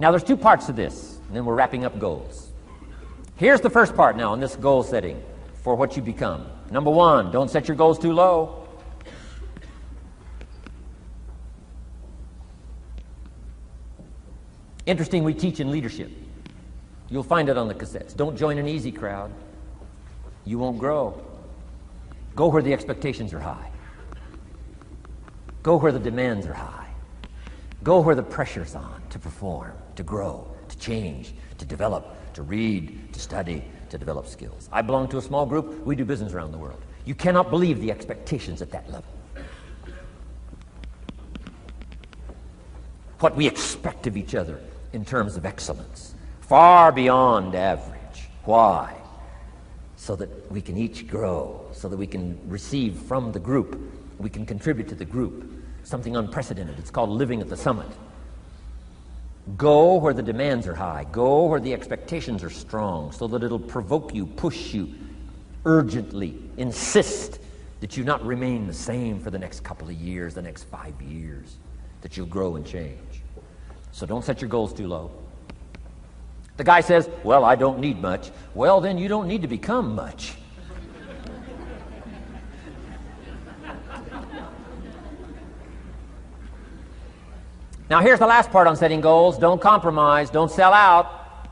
Now, there's two parts to this, and then we're wrapping up goals. Here's the first part now in this goal setting for what you become. Number one, don't set your goals too low. Interesting, we teach in leadership. You'll find it on the cassettes. Don't join an easy crowd. You won't grow. Go where the expectations are high. Go where the demands are high. Go where the pressure's on to perform, to grow, to change, to develop, to read, to study, to develop skills. I belong to a small group. We do business around the world. You cannot believe the expectations at that level. What we expect of each other in terms of excellence, far beyond average. Why? So that we can each grow, so that we can receive from the group, we can contribute to the group, something unprecedented. It's called living at the summit. Go where the demands are high. Go where the expectations are strong, so that it'll provoke you, push you, urgently insist that you not remain the same for the next couple of years, the next 5 years, that you'll grow and change. So don't set your goals too low. The guy says, well, I don't need much. Well, then you don't need to become much. Now, here's the last part on setting goals. Don't compromise. Don't sell out.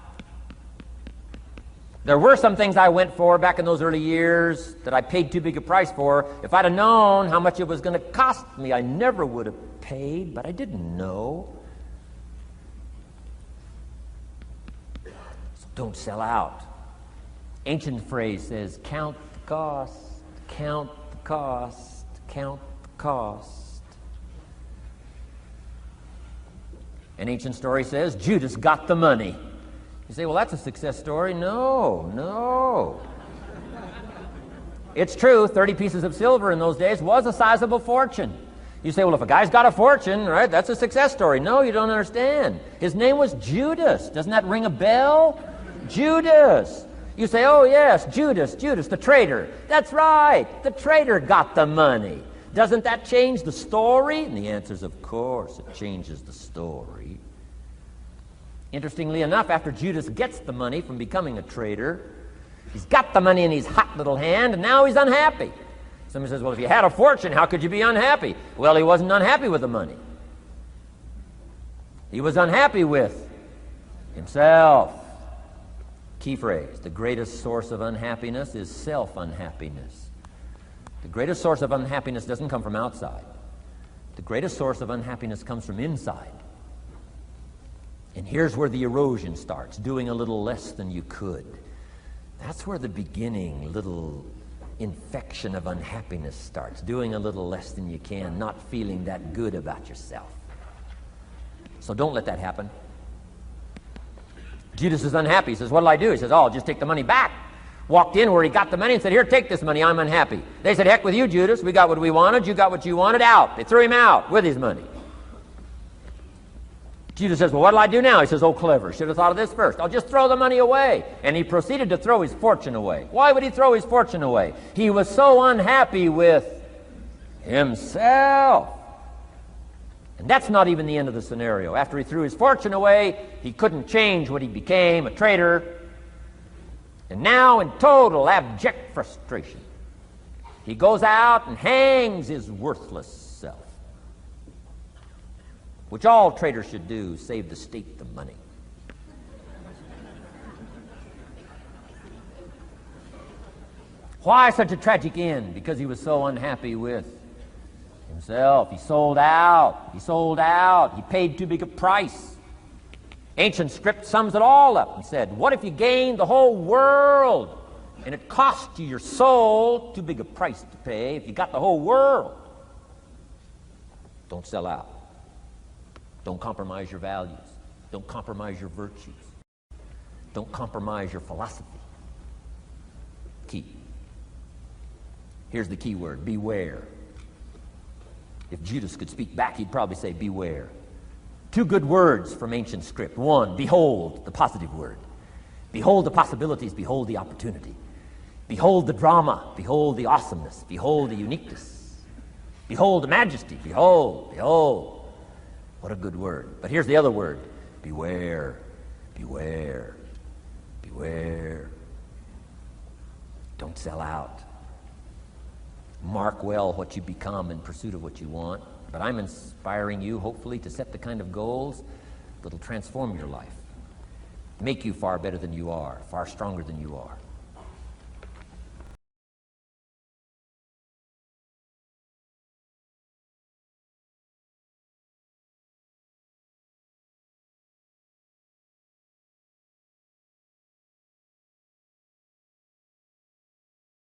There were some things I went for back in those early years that I paid too big a price for. If I'd have known how much it was going to cost me, I never would have paid, but I didn't know. So don't sell out. Ancient phrase says, count the cost, count the cost, count the cost. An ancient story says Judas got the money. You say, well, that's a success story. No. It's true, 30 pieces of silver in those days was a sizable fortune. You say, well, if a guy's got a fortune, right, that's a success story. No, you don't understand. His name was Judas. Doesn't that ring a bell? Judas. You say, oh, yes, Judas, the traitor. That's right, the traitor got the money. Doesn't that change the story? And the answer is, of course, it changes the story. Interestingly enough, after Judas gets the money from becoming a traitor, he's got the money in his hot little hand, and now he's unhappy. Somebody says, well, if you had a fortune, how could you be unhappy? Well, he wasn't unhappy with the money. He was unhappy with himself. Key phrase, the greatest source of unhappiness is self-unhappiness. The greatest source of unhappiness doesn't come from outside. The greatest source of unhappiness comes from inside. And here's where the erosion starts, doing a little less than you could. That's where the beginning little infection of unhappiness starts, doing a little less than you can, not feeling that good about yourself. So don't let that happen. Judas is unhappy. He says, what'll I do? He says, oh, I'll just take the money back. Walked in where he got the money and said, here, take this money, I'm unhappy. They said, heck with you, Judas. We got what we wanted, you got what you wanted, out. They threw him out with his money. Judas says, well, what'll I do now? He says, oh, clever. Should have thought of this first. I'll just throw the money away. And he proceeded to throw his fortune away. Why would he throw his fortune away? He was so unhappy with himself. And that's not even the end of the scenario. After he threw his fortune away, he couldn't change what he became, a traitor. And now, in total abject frustration, he goes out and hangs his worthless self, which all traitors should do, save the state the money. Why such a tragic end? Because he was so unhappy with himself. He sold out. He paid too big a price. Ancient script sums it all up and said, what if you gained the whole world and it cost you your soul? Too big a price to pay if you got the whole world. Don't sell out. Don't compromise your values. Don't compromise your virtues. Don't compromise your philosophy. Key. Here's the key word, beware. If Judas could speak back, he'd probably say beware. Two good words from ancient script. One, behold, the positive word. Behold the possibilities, behold the opportunity. Behold the drama, behold the awesomeness, behold the uniqueness. Behold the majesty, behold. What a good word. But here's the other word. Beware, beware, beware. Don't sell out. Mark well what you become in pursuit of what you want. But I'm inspiring you, hopefully, to set the kind of goals that'll transform your life, make you far better than you are, far stronger than you are.